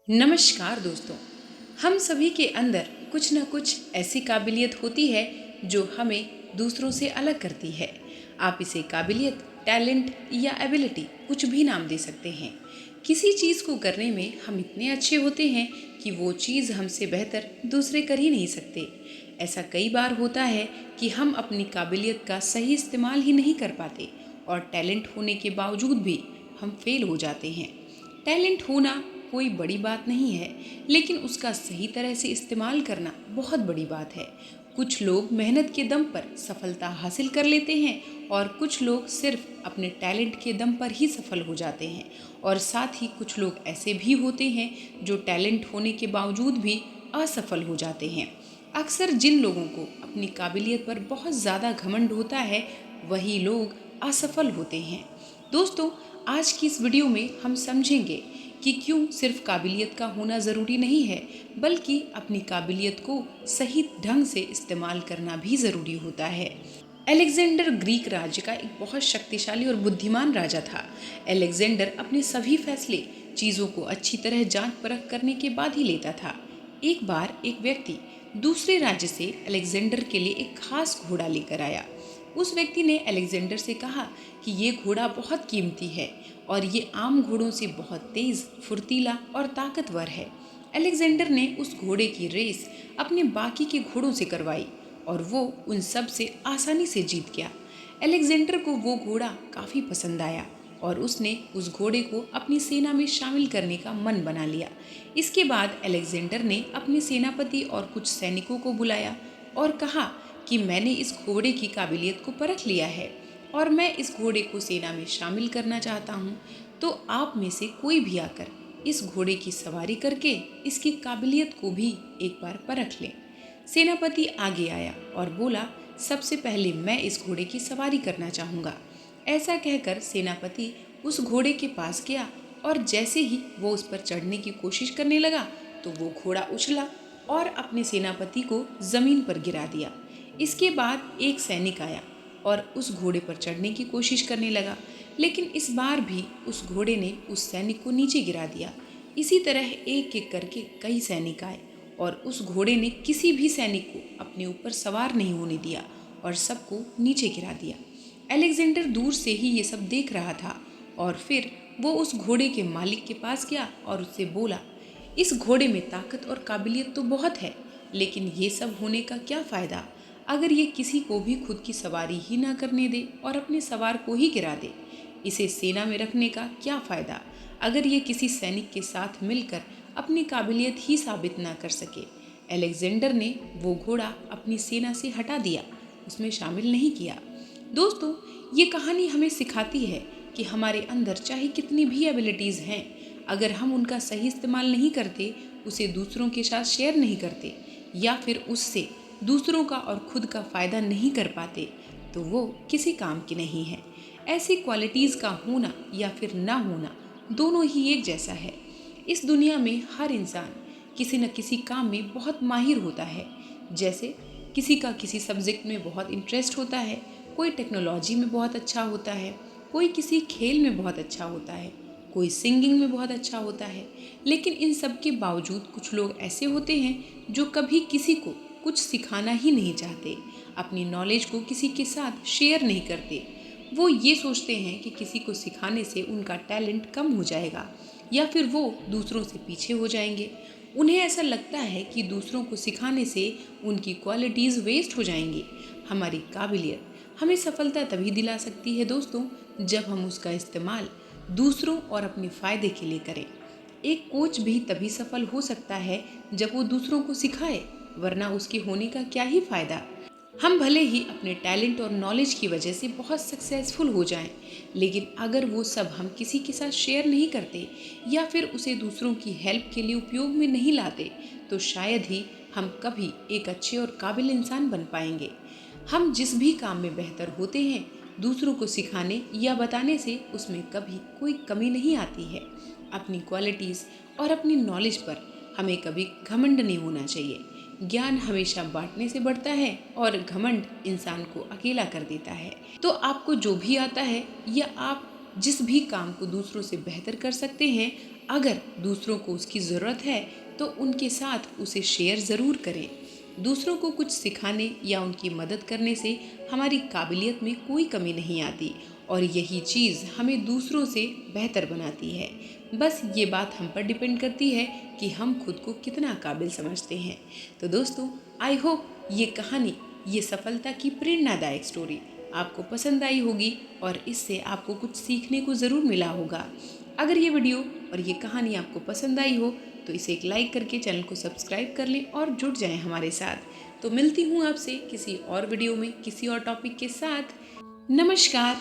नमस्कार दोस्तों। हम सभी के अंदर कुछ न कुछ ऐसी काबिलियत होती है जो हमें दूसरों से अलग करती है। आप इसे काबिलियत, टैलेंट या एबिलिटी कुछ भी नाम दे सकते हैं। किसी चीज़ को करने में हम इतने अच्छे होते हैं कि वो चीज़ हमसे बेहतर दूसरे कर ही नहीं सकते। ऐसा कई बार होता है कि हम अपनी काबिलियत का सही इस्तेमाल ही नहीं कर पाते और टैलेंट होने के बावजूद भी हम फेल हो जाते हैं। टैलेंट होना कोई बड़ी बात नहीं है, लेकिन उसका सही तरह से इस्तेमाल करना बहुत बड़ी बात है। कुछ लोग मेहनत के दम पर सफलता हासिल कर लेते हैं और कुछ लोग सिर्फ अपने टैलेंट के दम पर ही सफल हो जाते हैं। और साथ ही कुछ लोग ऐसे भी होते हैं जो टैलेंट होने के बावजूद भी असफल हो जाते हैं। अक्सर जिन लोगों को अपनी काबिलियत पर बहुत ज़्यादा घमंड होता है, वही लोग असफल होते हैं। दोस्तों, आज की इस वीडियो में हम समझेंगे कि क्यों सिर्फ काबिलियत का होना ज़रूरी नहीं है, बल्कि अपनी काबिलियत को सही ढंग से इस्तेमाल करना भी ज़रूरी होता है। अलेक्जेंडर ग्रीक राज्य का एक बहुत शक्तिशाली और बुद्धिमान राजा था। अलेक्जेंडर अपने सभी फैसले चीज़ों को अच्छी तरह जांच परख करने के बाद ही लेता था। एक बार एक व्यक्ति दूसरे राज्य से अलेक्जेंडर के लिए एक खास घोड़ा लेकर आया। उस व्यक्ति ने अलेक्जेंडर से कहा कि ये घोड़ा बहुत कीमती है और ये आम घोड़ों से बहुत तेज, फुर्तीला और ताकतवर है। अलेक्जेंडर ने उस घोड़े की रेस अपने बाकी के घोड़ों से करवाई और वो उन सब से आसानी से जीत गया। अलेक्जेंडर को वो घोड़ा काफ़ी पसंद आया और उसने उस घोड़े को अपनी सेना में शामिल करने का मन बना लिया। इसके बाद अलेक्जेंडर ने अपने सेनापति और कुछ सैनिकों को बुलाया और कहा कि मैंने इस घोड़े की काबिलियत को परख लिया है और मैं इस घोड़े को सेना में शामिल करना चाहता हूँ। तो आप में से कोई भी आकर इस घोड़े की सवारी करके इसकी काबिलियत को भी एक बार परख ले। सेनापति आगे आया और बोला, सबसे पहले मैं इस घोड़े की सवारी करना चाहूँगा। ऐसा कहकर सेनापति उस घोड़े के पास गया और जैसे ही वो उस पर चढ़ने की कोशिश करने लगा तो वो घोड़ा उछला और अपने सेनापति को जमीन पर गिरा दिया। इसके बाद एक सैनिक आया और उस घोड़े पर चढ़ने की कोशिश करने लगा, लेकिन इस बार भी उस घोड़े ने उस सैनिक को नीचे गिरा दिया। इसी तरह एक एक करके कई सैनिक आए और उस घोड़े ने किसी भी सैनिक को अपने ऊपर सवार नहीं होने दिया और सबको नीचे गिरा दिया। अलेक्जेंडर दूर से ही ये सब देख रहा था और फिर वो उस घोड़े के मालिक के पास गया और उससे बोला, इस घोड़े में ताकत और काबिलियत तो बहुत है, लेकिन ये सब होने का क्या फ़ायदा अगर ये किसी को भी खुद की सवारी ही ना करने दे और अपने सवार को ही गिरा दे। इसे सेना में रखने का क्या फ़ायदा अगर ये किसी सैनिक के साथ मिलकर अपनी काबिलियत ही साबित ना कर सके। अलेक्जेंडर ने वो घोड़ा अपनी सेना से हटा दिया, उसमें शामिल नहीं किया। दोस्तों, ये कहानी हमें सिखाती है कि हमारे अंदर चाहे कितनी भी एबिलिटीज़ हैं, अगर हम उनका सही इस्तेमाल नहीं करते, उसे दूसरों के साथ शेयर नहीं करते या फिर उससे दूसरों का और खुद का फ़ायदा नहीं कर पाते, तो वो किसी काम की नहीं है। ऐसी क्वालिटीज़ का होना या फिर ना होना दोनों ही एक जैसा है। इस दुनिया में हर इंसान किसी न किसी काम में बहुत माहिर होता है। जैसे किसी का किसी सब्जेक्ट में बहुत इंटरेस्ट होता है, कोई टेक्नोलॉजी में बहुत अच्छा होता है, कोई किसी खेल में बहुत अच्छा होता है, कोई सिंगिंग में बहुत अच्छा होता है। लेकिन इन सब के बावजूद कुछ लोग ऐसे होते हैं जो कभी किसी को कुछ सिखाना ही नहीं चाहते, अपनी नॉलेज को किसी के साथ शेयर नहीं करते। वो ये सोचते हैं कि किसी को सिखाने से उनका टैलेंट कम हो जाएगा या फिर वो दूसरों से पीछे हो जाएंगे। उन्हें ऐसा लगता है कि दूसरों को सिखाने से उनकी क्वालिटीज़ वेस्ट हो जाएंगी। हमारी काबिलियत हमें सफलता तभी दिला सकती है दोस्तों, जब हम उसका इस्तेमाल दूसरों और अपने फ़ायदे के लिए करें। एक कोच भी तभी सफल हो सकता है जब वो दूसरों को सिखाए, वरना उसके होने का क्या ही फ़ायदा। हम भले ही अपने टैलेंट और नॉलेज की वजह से बहुत सक्सेसफुल हो जाएं, लेकिन अगर वो सब हम किसी के साथ शेयर नहीं करते या फिर उसे दूसरों की हेल्प के लिए उपयोग में नहीं लाते, तो शायद ही हम कभी एक अच्छे और काबिल इंसान बन पाएंगे। हम जिस भी काम में बेहतर होते हैं, दूसरों को सिखाने या बताने से उसमें कभी कोई कमी नहीं आती है। अपनी क्वालिटीज़ और अपनी नॉलेज पर हमें कभी घमंड नहीं होना चाहिए। ज्ञान हमेशा बांटने से बढ़ता है और घमंड इंसान को अकेला कर देता है। तो आपको जो भी आता है या आप जिस भी काम को दूसरों से बेहतर कर सकते हैं, अगर दूसरों को उसकी ज़रूरत है तो उनके साथ उसे शेयर ज़रूर करें। दूसरों को कुछ सिखाने या उनकी मदद करने से हमारी काबिलियत में कोई कमी नहीं आती और यही चीज़ हमें दूसरों से बेहतर बनाती है। बस ये बात हम पर डिपेंड करती है कि हम खुद को कितना काबिल समझते हैं। तो दोस्तों, आई होप ये कहानी, ये सफलता की प्रेरणादायक स्टोरी आपको पसंद आई होगी और इससे आपको कुछ सीखने को ज़रूर मिला होगा। अगर ये वीडियो और ये कहानी आपको पसंद आई हो तो इसे एक लाइक करके चैनल को सब्सक्राइब कर लें और जुड़ जाएं हमारे साथ। तो मिलती हूँ आपसे किसी और वीडियो में किसी और टॉपिक के साथ। नमस्कार।